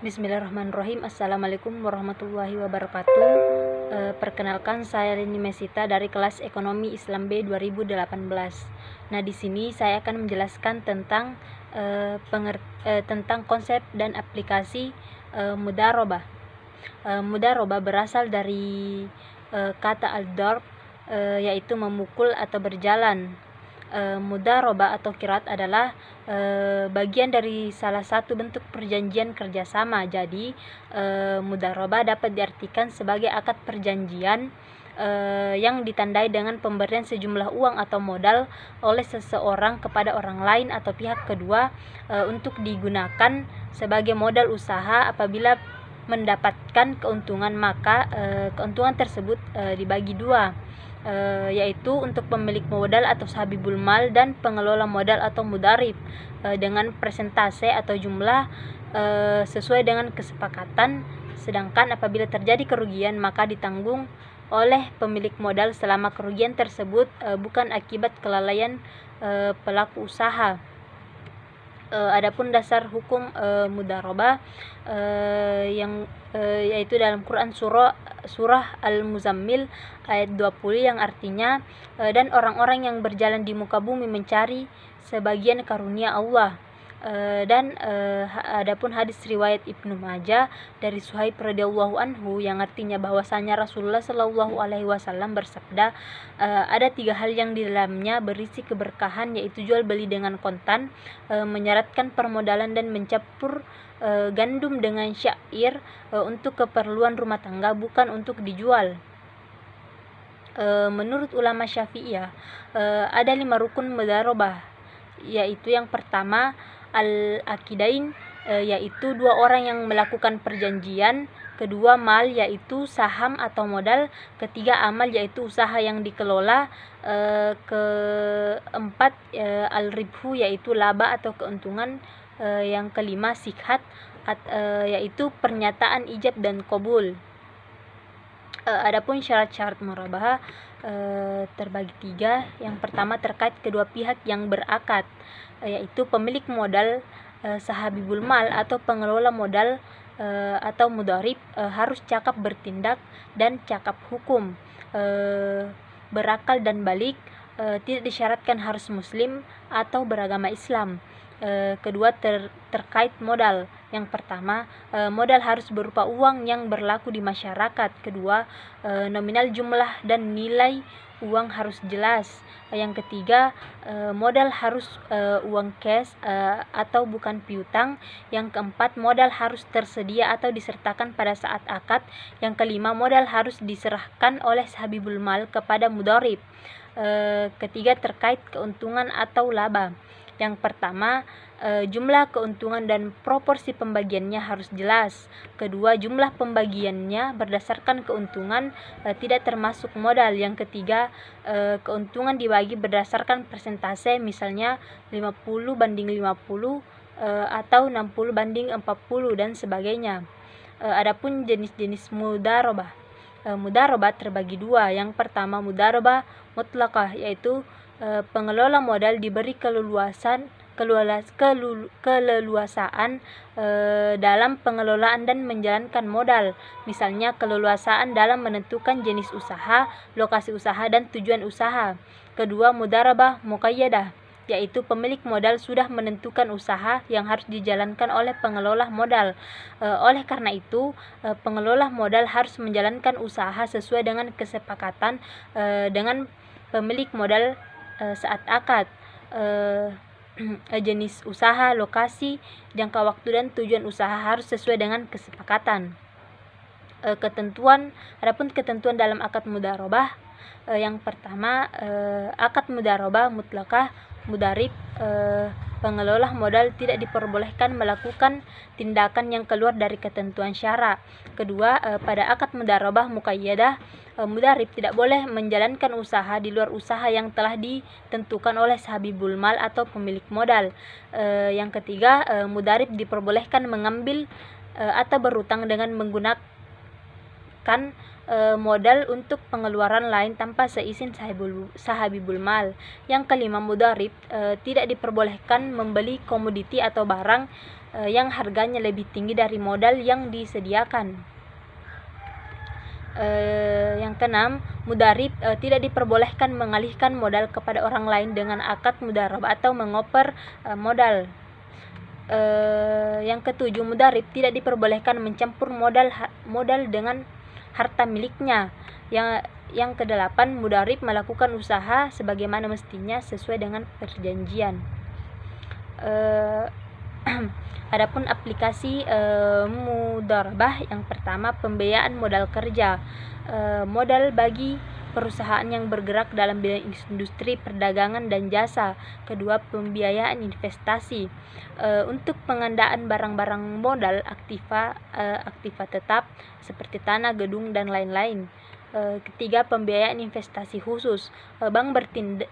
Bismillahirrahmanirrahim. Assalamualaikum warahmatullahi wabarakatuh. Perkenalkan, saya Lini Mesita dari kelas Ekonomi Islam B 2018. Nah, di sini saya akan menjelaskan tentang konsep dan aplikasi mudharabah. Mudharabah berasal dari kata al-darb, yaitu memukul atau berjalan. Mudharabah atau qiraat adalah bagian dari salah satu bentuk perjanjian kerjasama. Jadi mudharabah dapat diartikan sebagai akad perjanjian yang ditandai dengan pemberian sejumlah uang atau modal oleh seseorang kepada orang lain atau pihak kedua untuk digunakan sebagai modal usaha. Apabila mendapatkan keuntungan, maka keuntungan tersebut dibagi dua, yaitu untuk pemilik modal atau sahibul mal dan pengelola modal atau mudharib, dengan persentase atau jumlah sesuai dengan kesepakatan. Sedangkan apabila terjadi kerugian, maka ditanggung oleh pemilik modal selama kerugian tersebut bukan akibat kelalaian pelaku usaha. Adapun dasar hukum mudharabah yaitu dalam Quran surah Al-Muzammil ayat 20, yang artinya dan orang-orang yang berjalan di muka bumi mencari sebagian karunia Allah. Adapun hadis riwayat Ibnu Majah dari Suhaib radhiyallahu anhu, yang artinya bahwasanya Rasulullah Shallallahu alaihi wasallam bersabda, ada 3 hal yang di dalamnya berisi keberkahan, yaitu jual beli dengan kontan, menyaratkan permodalan, dan mencampur gandum dengan syair untuk keperluan rumah tangga, bukan untuk dijual. Menurut ulama Syafi'iyah ada 5 rukun mudharabah, yaitu yang pertama al-aqidain, yaitu 2 orang yang melakukan perjanjian. Kedua, mal, yaitu saham atau modal. Ketiga, amal, yaitu usaha yang dikelola. Keempat, al-ribhu, yaitu laba atau keuntungan. Yang kelima, sikhat, yaitu pernyataan ijab dan qabul. Adapun syarat-syarat murabahah terbagi 3. Yang pertama, terkait kedua pihak yang berakad, yaitu pemilik modal, sahabibul mal atau pengelola modal atau mudharib, harus cakap bertindak dan cakap hukum, berakal dan balik, tidak disyaratkan harus muslim atau beragama Islam. Kedua, terkait modal. Yang pertama, modal harus berupa uang yang berlaku di masyarakat. Kedua, nominal jumlah dan nilai uang harus jelas. Yang ketiga, modal harus uang cash atau bukan piutang. Yang keempat, modal harus tersedia atau disertakan pada saat akad. Yang kelima, modal harus diserahkan oleh sahibul mal kepada mudharib. Ketiga, terkait keuntungan atau laba. Yang pertama, jumlah keuntungan dan proporsi pembagiannya harus jelas. Kedua, jumlah pembagiannya berdasarkan keuntungan, tidak termasuk modal. Yang ketiga, keuntungan dibagi berdasarkan persentase, misalnya 50/50 atau 60/40 dan sebagainya. Adapun jenis-jenis mudharabah. Mudharabah terbagi 2. Yang pertama, mudharabah mutlaqah, yaitu pengelola modal diberi keleluasaan dalam pengelolaan dan menjalankan modal, misalnya keleluasaan dalam menentukan jenis usaha, lokasi usaha, dan tujuan usaha. Kedua, mudharabah muqayyadah, yaitu pemilik modal sudah menentukan usaha yang harus dijalankan oleh pengelola modal. Oleh karena itu, pengelola modal harus menjalankan usaha sesuai dengan kesepakatan dengan pemilik modal saat akad. Jenis usaha, lokasi, jangka waktu, dan tujuan usaha harus sesuai dengan kesepakatan. Adapun ketentuan dalam akad mudharabah, yang pertama, akad mudharabah mutlaqah, mudharib, pengelola modal tidak diperbolehkan melakukan tindakan yang keluar dari ketentuan syara. Kedua, pada akad mudharabah muqayyadah, mudharib tidak boleh menjalankan usaha di luar usaha yang telah ditentukan oleh sahibul mal atau pemilik modal. Yang ketiga, mudharib diperbolehkan mengambil atau berutang dengan menggunakan modal untuk pengeluaran lain tanpa seizin sahibul mal. Yang kelima, mudharib tidak diperbolehkan membeli komoditi atau barang yang harganya lebih tinggi dari modal yang disediakan. Yang keenam, mudarib tidak diperbolehkan mengalihkan modal kepada orang lain dengan akad mudarabah atau mengoper modal. Yang ketujuh, mudarib tidak diperbolehkan mencampur modal dengan harta miliknya. Yang kedelapan, mudarib melakukan usaha sebagaimana mestinya sesuai dengan perjanjian. Adapun aplikasi mudarabah, yang pertama pembiayaan modal kerja, modal bagi perusahaan yang bergerak dalam bidang industri, perdagangan dan jasa. Kedua, pembiayaan investasi untuk pengadaan barang-barang modal aktiva tetap seperti tanah, gedung dan lain-lain. Ketiga, pembiayaan investasi khusus. Bank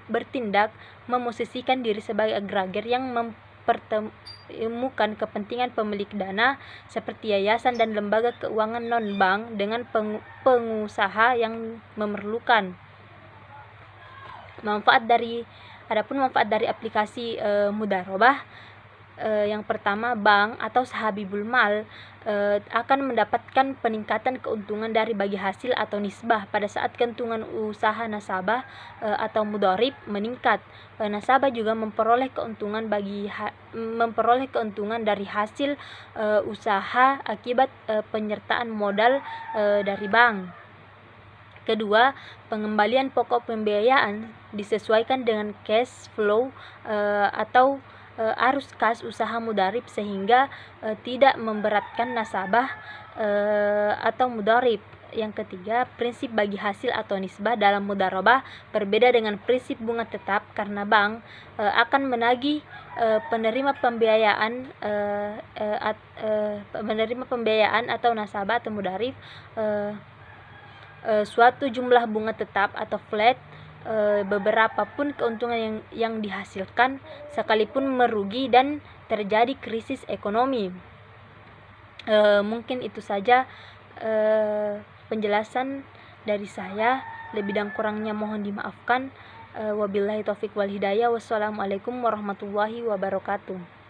bertindak memosisikan diri sebagai agrager yang mempertemukan kepentingan pemilik dana seperti yayasan dan lembaga keuangan non-bank dengan pengusaha yang memerlukan. Adapun manfaat dari aplikasi mudarabah, yang pertama, bank atau sahabibul mal akan mendapatkan peningkatan keuntungan dari bagi hasil atau nisbah pada saat keuntungan usaha nasabah atau mudharib meningkat. Nasabah juga memperoleh keuntungan dari hasil usaha akibat penyertaan modal dari bank. Kedua, pengembalian pokok pembiayaan disesuaikan dengan cash flow atau arus kas usaha mudarib sehingga tidak memberatkan nasabah atau mudarib. Yang ketiga, prinsip bagi hasil atau nisbah dalam mudarabah berbeda dengan prinsip bunga tetap karena bank akan menagih penerima pembiayaan atau nasabah atau mudarib suatu jumlah bunga tetap atau flat beberapa pun keuntungan yang dihasilkan sekalipun merugi dan terjadi krisis ekonomi. Mungkin itu saja penjelasan dari saya. Lebih dan kurangnya mohon dimaafkan. Wabillahi taufik wal hidayah. Wassalamualaikum warahmatullahi wabarakatuh.